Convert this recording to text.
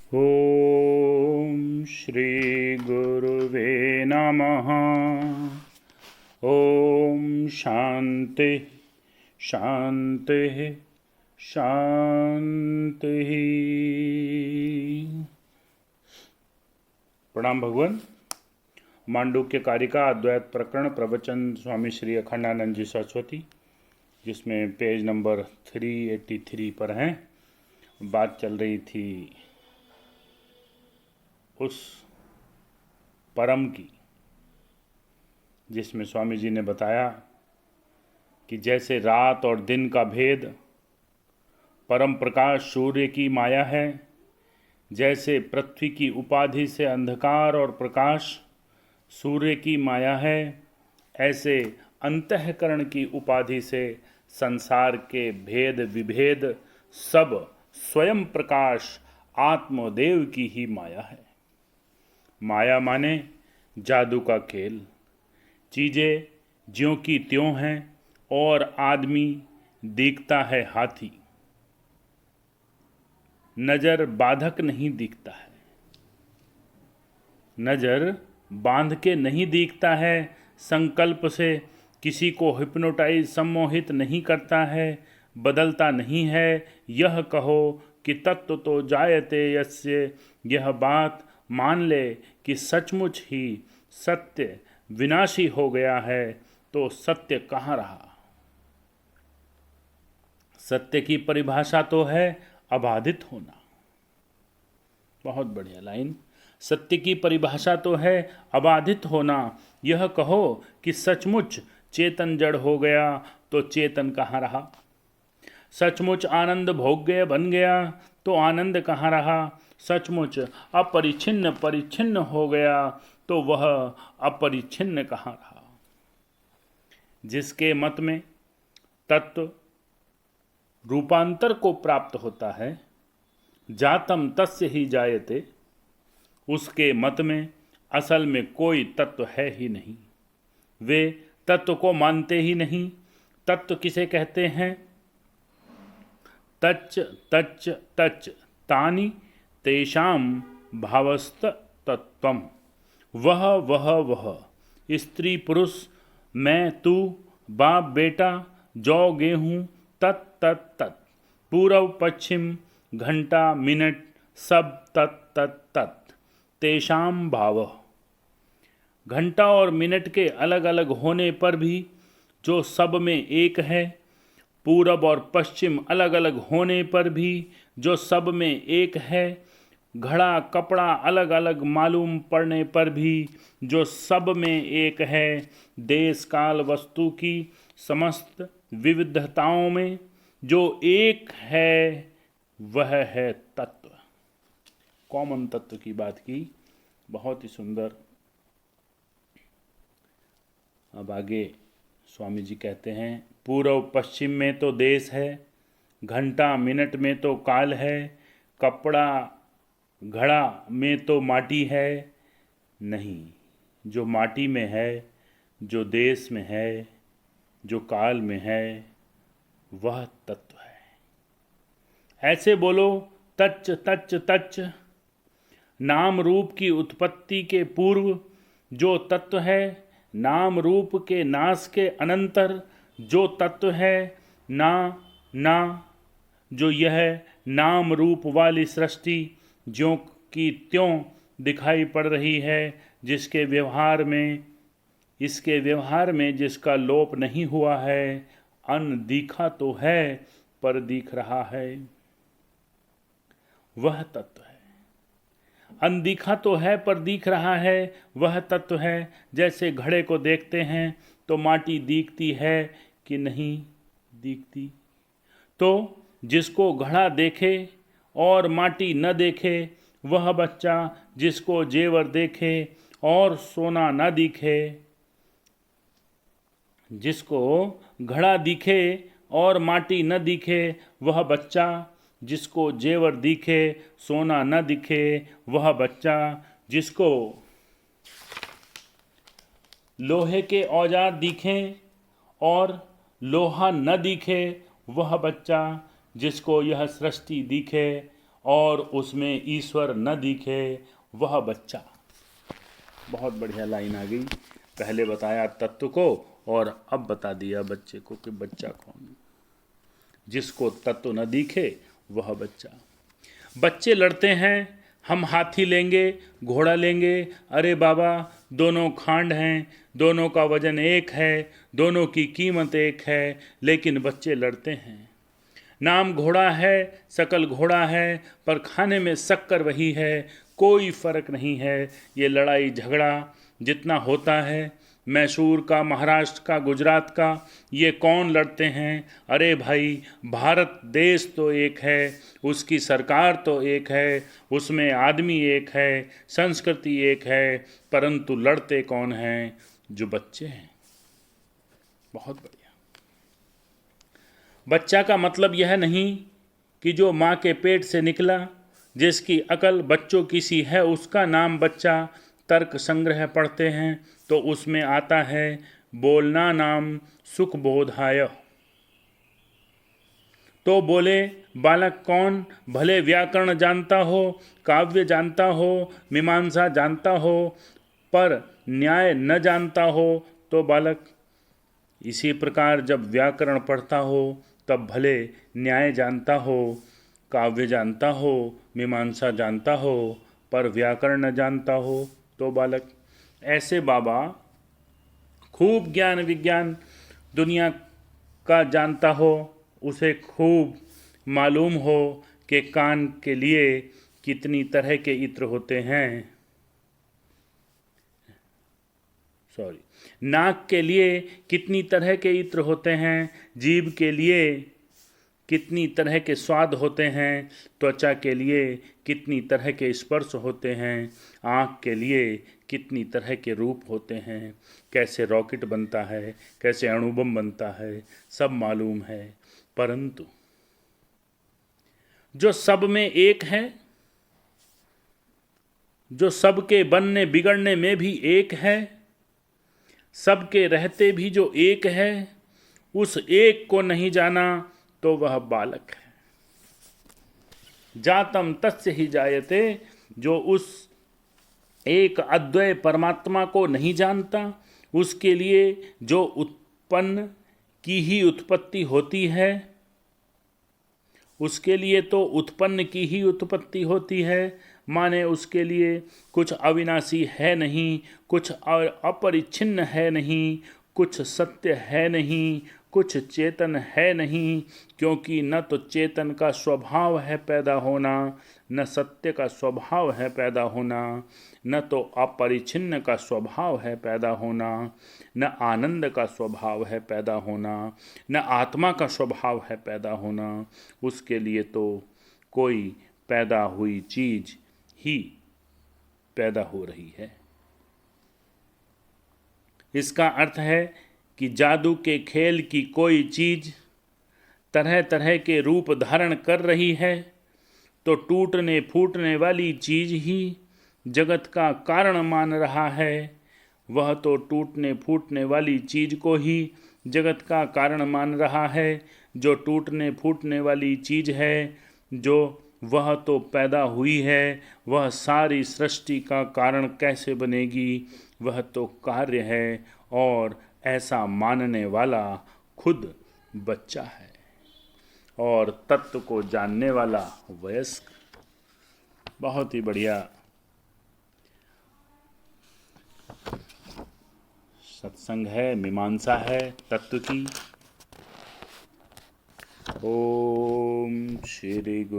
ॐ श्री गुरुवे नमः। ॐ शांति शांति शांति। प्रणाम भगवान। मांडुक्य कारिका अद्वैत प्रकरण प्रवचन स्वामी श्री अखंडानंद जी सरस्वती, जिसमें पेज नंबर 383 पर हैं। बात चल रही थी उस परम की, जिसमें स्वामी जी ने बताया कि जैसे रात और दिन का भेद परम प्रकाश सूर्य की माया है, जैसे पृथ्वी की उपाधि से अंधकार और प्रकाश सूर्य की माया है, ऐसे अंतःकरण की उपाधि से संसार के भेद विभेद सब स्वयं प्रकाश आत्मदेव की ही माया है। माया माने जादू का खेल। चीज़ें ज्यों की त्यों हैं और आदमी दिखता है हाथी। नज़र बाधक नहीं दिखता है, नज़र बांध के नहीं दिखता है, संकल्प से किसी को हिप्नोटाइज सम्मोहित नहीं करता है, बदलता नहीं है। यह कहो कि तत्व तो जायते यस्य, यह बात मान ले कि सचमुच ही सत्य विनाशी हो गया है, तो सत्य कहाँ रहा। सत्य की परिभाषा तो है अबाधित होना। बहुत बढ़िया लाइन। सत्य की परिभाषा तो है अबाधित होना। यह कहो कि सचमुच चेतन जड़ हो गया, तो चेतन कहाँ रहा। सचमुच आनंद भोग्य बन गया, तो आनंद कहाँ रहा। सचमुच अपरिच्छिन्न परिच्छिन्न हो गया, तो वह अपरिच्छिन्न कहाँ रहा। जिसके मत में तत्व रूपांतर को प्राप्त होता है, जातम तस्य ही जायते, उसके मत में असल में कोई तत्व है ही नहीं। वे तत्व को मानते ही नहीं। तत्व किसे कहते हैं? तच्च तच्च तच्च तानि तेषां भावस्त तत्वम। वह स्त्री पुरुष, मैं तू, बाप बेटा, जौ गेहूँ, तत् तत् तत्, पूर्व पश्चिम, घंटा मिनट, सब तत् तत् तत् तेषां भाव। घंटा और मिनट के अलग अलग होने पर भी जो सब में एक है, पूरब और पश्चिम अलग अलग होने पर भी जो सब में एक है, घड़ा कपड़ा अलग अलग मालूम पड़ने पर भी जो सब में एक है, देश काल वस्तु की समस्त विविधताओं में जो एक है, वह है तत्व। कॉमन तत्व की बात की, बहुत ही सुंदर। अब आगे स्वामी जी कहते हैं, पूर्व पश्चिम में तो देश है, घंटा मिनट में तो काल है, कपड़ा घड़ा में तो माटी है। नहीं, जो माटी में है, जो देश में है, जो काल में है, वह तत्व है। ऐसे बोलो तच्च तच्च तच्च। नाम रूप की उत्पत्ति के पूर्व जो तत्व है, नाम रूप के नाश के अनंतर जो तत्व है, ना जो यह नाम रूप वाली सृष्टि ज्यों की त्यों दिखाई पड़ रही है, जिसके व्यवहार में, इसके व्यवहार में जिसका लोप नहीं हुआ है, अनदिखा तो है पर दिख रहा है, वह तत्व है। अनदिखा तो है पर दिख रहा है, वह तत्व है। जैसे घड़े को देखते हैं तो माटी दिखती है कि नहीं दिखती। तो जिसको घड़ा देखे और माटी न देखे, वह बच्चा जिसको जेवर देखे और सोना न दिखे। जिसको घड़ा दिखे और माटी न दिखे, वह बच्चा जिसको जेवर दिखे सोना न दिखे। वह बच्चा जिसको लोहे के औजार दिखें और लोहा न दिखे, वह बच्चा जिसको यह सृष्टि दिखे और उसमें ईश्वर न दिखे वह बच्चा। बहुत बढ़िया लाइन आ गई। पहले बताया तत्व को और अब बता दिया बच्चे को कि बच्चा कौन। जिसको तत्व न दिखे वह बच्चा। बच्चे लड़ते हैं, हम हाथी लेंगे, घोड़ा लेंगे, अरे बाबा दोनों खांड हैं, दोनों का वजन एक है, दोनों की कीमत एक है, लेकिन बच्चे लड़ते हैं। नाम घोड़ा है, शकल घोड़ा है, पर खाने में शक्कर वही है, कोई फर्क नहीं है। ये लड़ाई झगड़ा जितना होता है मैसूर का, महाराष्ट्र का, गुजरात का, ये कौन लड़ते हैं? अरे भाई भारत देश तो एक है, उसकी सरकार तो एक है, उसमें आदमी एक है, संस्कृति एक है, परंतु लड़ते कौन हैं? जो बच्चे हैं। बहुत बढ़िया। बच्चा का मतलब यह नहीं कि जो माँ के पेट से निकला, जिसकी अकल बच्चों की सी है, उसका नाम बच्चा। तर्क संग्रह पढ़ते हैं तो उसमें आता है बोलना नाम सुख बोधाय। तो बोले बालक कौन, भले व्याकरण जानता हो, काव्य जानता हो, मीमांसा जानता हो, पर न्याय न जानता हो तो बालक। इसी प्रकार जब व्याकरण पढ़ता हो तब भले न्याय जानता हो, काव्य जानता हो, मीमांसा जानता हो, पर व्याकरण न जानता हो तो बालक। ऐसे बाबा खूब ज्ञान विज्ञान दुनिया का जानता हो, उसे खूब मालूम हो कि कान के लिए कितनी तरह के इत्र होते हैं, नाक के लिए कितनी तरह के इत्र होते हैं, जीभ के लिए कितनी तरह के स्वाद होते हैं, त्वचा के लिए कितनी तरह के स्पर्श होते हैं, आँख के लिए कितनी तरह के रूप होते हैं, कैसे रॉकेट बनता है, कैसे अणुबम बनता है, सब मालूम है। परंतु जो सब में एक है, जो सबके बनने बिगड़ने में भी एक है, सबके रहते भी जो एक है, उस एक को नहीं जाना तो वह बालक है। जातम तस्य ही जायते, जो उस एक अद्वय परमात्मा को नहीं जानता, उसके लिए जो उत्पन्न की ही उत्पत्ति होती है, उसके लिए तो उत्पन्न की ही उत्पत्ति होती है। माने उसके लिए कुछ अविनाशी है नहीं, कुछ अपरिच्छिन्न है नहीं, कुछ सत्य है नहीं, कुछ चेतन है नहीं, क्योंकि न तो चेतन का स्वभाव है पैदा होना, न सत्य का स्वभाव है पैदा होना, न तो अपरिच्छिन्न का स्वभाव है पैदा होना, न आनंद का स्वभाव है पैदा होना, न आत्मा का स्वभाव है पैदा होना। उसके लिए तो कोई पैदा हुई चीज ही पैदा हो रही है। इसका अर्थ है कि जादू के खेल की कोई चीज तरह तरह के रूप धारण कर रही है, तो टूटने फूटने वाली चीज ही जगत का कारण मान रहा है। वह तो टूटने फूटने वाली चीज को ही जगत का कारण मान रहा है। जो टूटने फूटने वाली चीज है, जो वह तो पैदा हुई है, वह सारी सृष्टि का कारण कैसे बनेगी? वह तो कार्य है, और ऐसा मानने वाला खुद बच्चा है, और तत्व को जानने वाला वयस्क। बहुत ही बढ़िया सत्संग है, मीमांसा है तत्व की। ओम श्री गुरु।